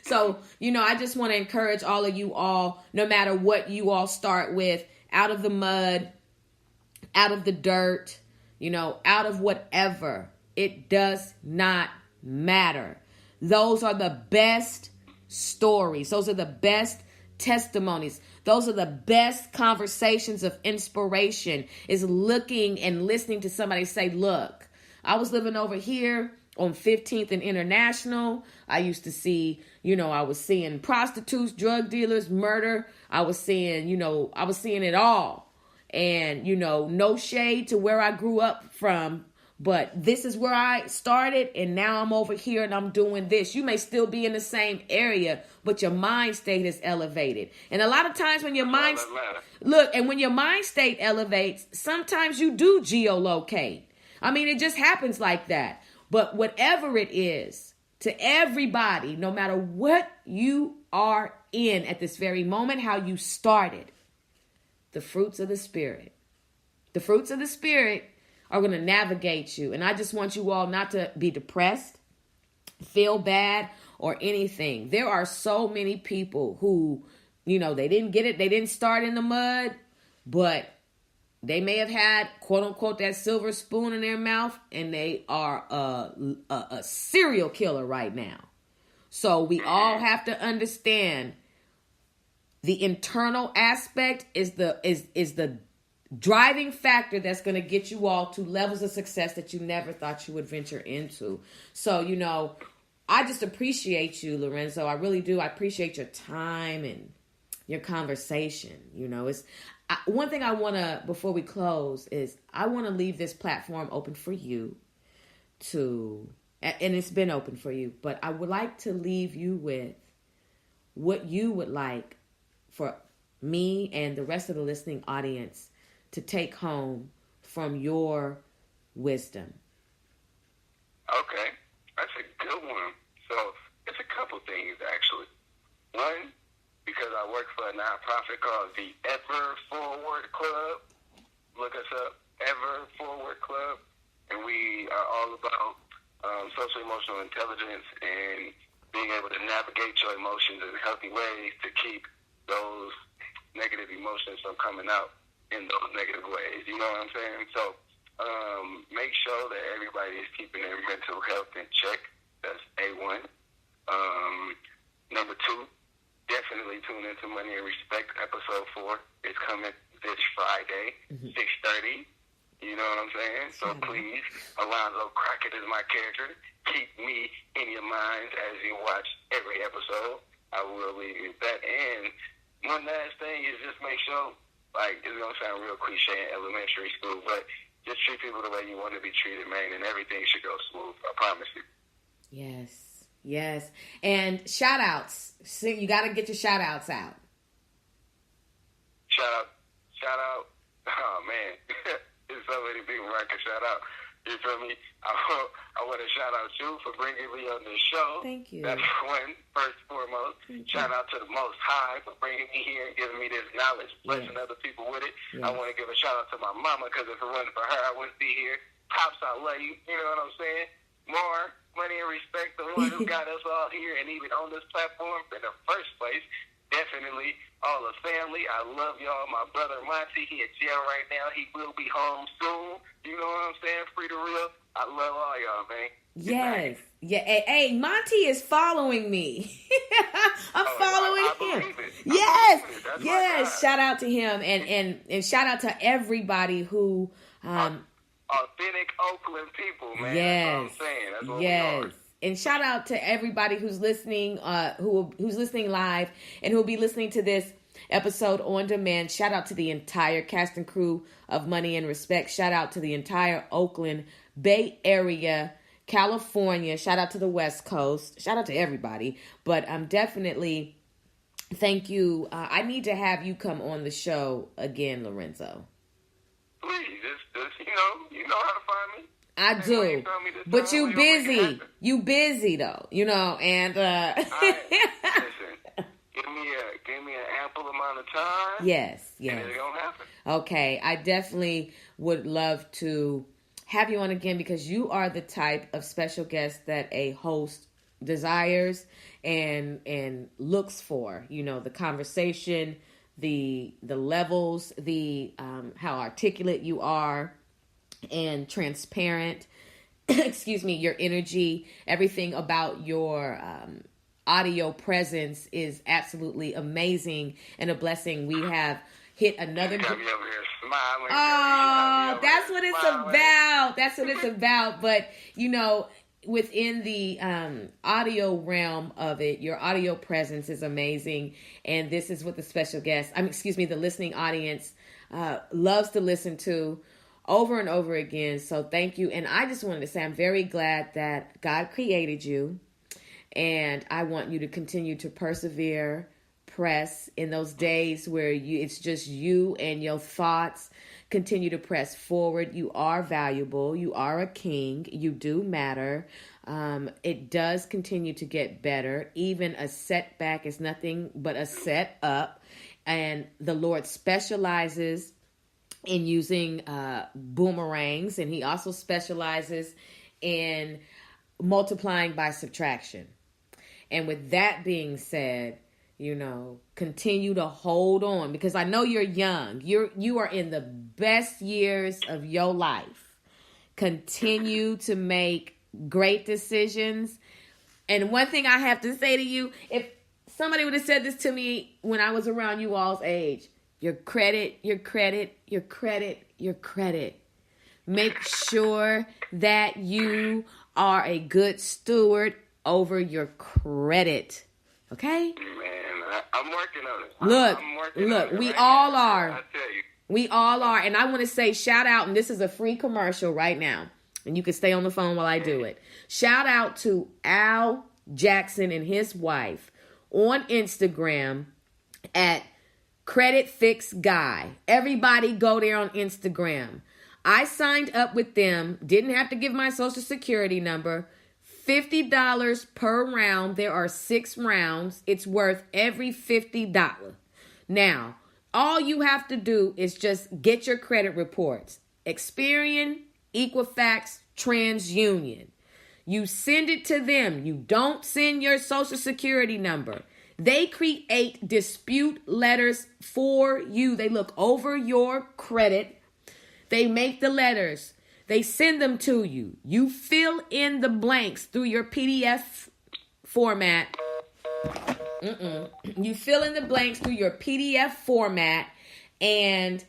So, I just want to encourage all of you all, no matter what you all start with, out of the mud, out of the dirt, out of whatever, it does not matter. Those are the best stories. Those are the best testimonies. Those are the best conversations of inspiration, is looking and listening to somebody say, look, I was living over here on 15th and International. I used to see, I was seeing prostitutes, drug dealers, murder. I was seeing it all. And, no shade to where I grew up from, but this is where I started, and now I'm over here and I'm doing this. You may still be in the same area, but your mind state is elevated. And a lot of times when your mind state elevates, sometimes you do geolocate. I mean, it just happens like that. But whatever it is, to everybody, no matter what you are in at this very moment, how you started, the fruits of the Spirit. The fruits of the Spirit are going to navigate you. And I just want you all not to be depressed, feel bad, or anything. There are so many people who, they didn't get it. They didn't start in the mud, but they may have had, quote unquote, that silver spoon in their mouth, and they are a serial killer right now. So we all have to understand the internal aspect is the driving factor that's going to get you all to levels of success that you never thought you would venture into. So, I just appreciate you, Lorenzo. I really do. I appreciate your time and your conversation. One thing I want to, before we close, is I want to leave this platform open for you to, and it's been open for you, but I would like to leave you with what you would like for me and the rest of the listening audience to take home from your wisdom. Okay, that's a good one. So it's a couple things, actually. One, because I work for a nonprofit called the Ever Forward Club. Look us up, Ever Forward Club. And we are all about social emotional intelligence and being able to navigate your emotions in healthy ways to keep those negative emotions from coming out in those negative ways. You know what I'm saying? So make sure that everybody is keeping their mental health in check. That's A1. Number 2, definitely tune into Money and Respect episode 4. It's coming this Friday, 6:30. You know what I'm saying? So please, Alonzo Crockett is my character. Keep me in your minds as you watch every episode. I will leave you with that. And one last thing is just make sure, like, it's going to sound real cliche in elementary school, but just treat people the way you want to be treated, man, and everything should go smooth. I promise you. Yes. Yes. And shout outs. You got to get your shout outs out. Shout out. Oh, man. There's so many people I can shout out. You feel me? I want to shout out you for bringing me on this show. Thank you. That's one, first and foremost. Shout out to the Most High for bringing me here and giving me this knowledge, blessing other people with it. Yes. I want to give a shout out to my mama, because if it wasn't for her, I wouldn't be here. Pops, I love you. You know what I'm saying? More money and respect, the one who got us all here and even on this platform in the first place. Definitely all the family. I love y'all. My brother Monty, he in jail right now. He will be home soon. You know what I'm saying? Free to real. I love all y'all, man. Yes. Yeah. Hey, Monty is following me. I'm following him. Yes. Yes. Shout out to him and shout out to everybody who authentic Oakland people, man. Yes. That's what I'm saying. That's what yes. we are. And shout out to everybody who's listening, who's listening live and who'll be listening to this episode on demand. Shout out to the entire cast and crew of Money and Respect. Shout out to the entire Oakland Bay Area, California. Shout out to the West Coast. Shout out to everybody. But definitely thank you. I need to have you come on the show again, Lorenzo. Please, you know how to find me. I do, but you busy. You busy though, and listen, give me an ample amount of time. Yes. And it's gonna happen. Okay, I definitely would love to have you on again, because you are the type of special guest that a host desires and looks for. The conversation, the levels, the how articulate you are. And transparent, your energy, everything about your audio presence is absolutely amazing and a blessing. We have hit another. You got me over here smiling. Oh, that's what it's about. That's what it's about. But within the audio realm of it, your audio presence is amazing, and this is what the special guest, the listening audience loves to listen to over and over again. So thank you. And I just wanted to say I'm very glad that God created you, and I want you to continue to persevere, press in those days where it's just you and your thoughts. Continue to press forward. You are valuable. You are a king. You do matter. It does continue to get better. Even a setback is nothing but a set up. And the Lord specializes in using boomerangs, and he also specializes in multiplying by subtraction. And with that being said, continue to hold on, because I know you're young. You are in the best years of your life. Continue to make great decisions. And one thing I have to say to you, if somebody would have said this to me when I was around you all's age, your credit. Make sure that you are a good steward over your credit. Okay? Man, I'm working on it. Look, we all are. I tell you. We all are. And I want to say shout out, and this is a free commercial right now, and you can stay on the phone while I do it. Shout out to Al Jackson and his wife on Instagram at Credit Fix Guy. Everybody go there on Instagram. I signed up with them. Didn't have to give my social security number. $50 per round. There are 6 rounds. It's worth every $50. Now, all you have to do is just get your credit reports. Experian, Equifax, TransUnion. You send it to them. You don't send your social security number. They create dispute letters for you. They look over your credit. They make the letters. They send them to you. You fill in the blanks through your PDF format. You fill in the blanks through your PDF format and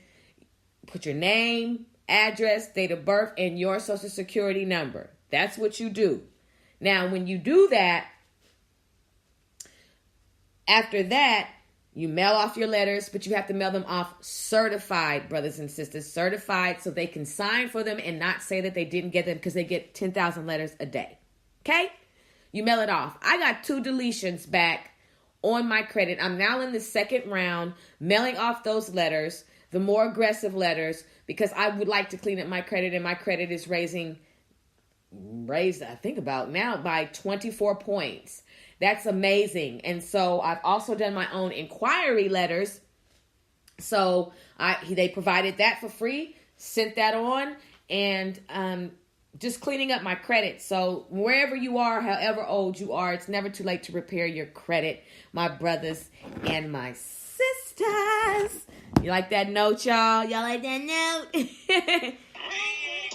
put your name, address, date of birth, and your social security number. That's what you do. Now, when you do that, after that, you mail off your letters, but you have to mail them off certified, brothers and sisters, certified, so they can sign for them and not say that they didn't get them, because they get 10,000 letters a day. Okay? You mail it off. I got 2 deletions back on my credit. I'm now in the second round, mailing off those letters, the more aggressive letters, because I would like to clean up my credit, and my credit is raised, I think about now, by 24 points. That's amazing. And so I've also done my own inquiry letters. So they provided that for free, sent that on, and just cleaning up my credit. So wherever you are, however old you are, it's never too late to repair your credit, my brothers and my sisters. You like that note, y'all? Y'all like that note?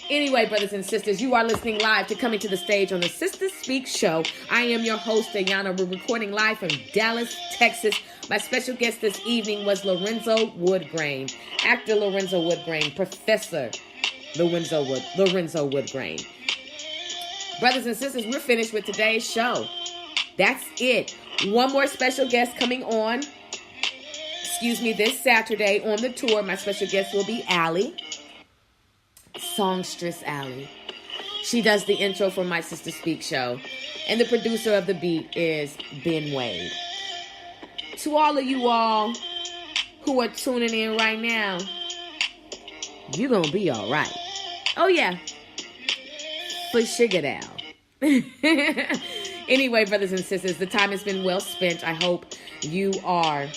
Anyway, brothers and sisters, you are listening live to Coming to the Stage on the Sisters Speak Show. I am your host, Ayana. We're recording live from Dallas, Texas. My special guest this evening was Lorenzo Woodgrain. Actor Lorenzo Woodgrain. Professor Lorenzo Woodgrain. Brothers and sisters, we're finished with today's show. That's it. One more special guest coming on. This Saturday on the tour. My special guest will be Allie. Songstress Allie. She does the intro for my Sister Speak show. And the producer of the beat is Ben Wade. To all of you all who are tuning in right now, you're going to be all right. Oh, yeah. For sugar now. Anyway, brothers and sisters, the time has been well spent. I hope you are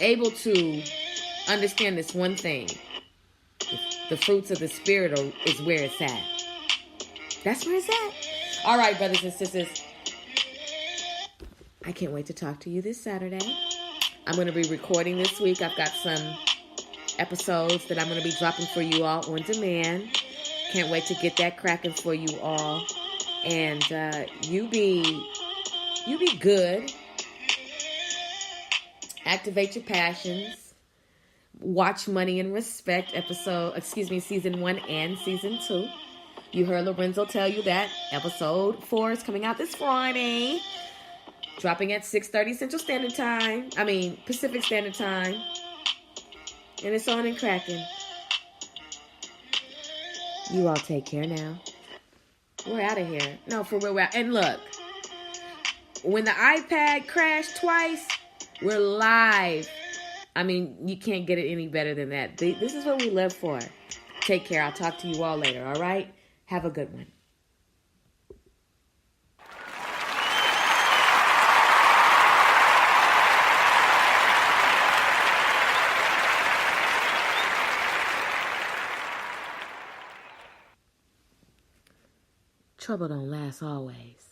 able to understand this one thing. The fruits of the Spirit is where it's at. That's where it's at. All right, brothers and sisters. I can't wait to talk to you this Saturday. I'm going to be recording this week. I've got some episodes that I'm going to be dropping for you all on demand. Can't wait to get that cracking for you all. And you be good. Activate your passions. Watch Money and Respect season 1 and season 2. You heard Lorenzo tell you that episode 4 is coming out this Friday. Dropping at 6:30 Central Standard Time. Pacific Standard Time. And it's on and cracking. You all take care now. We're out of here. No, for real. And look, when the iPad crashed twice, we're live. You can't get it any better than that. This is what we live for. Take care. I'll talk to you all later, all right? Have a good one. Trouble don't last always.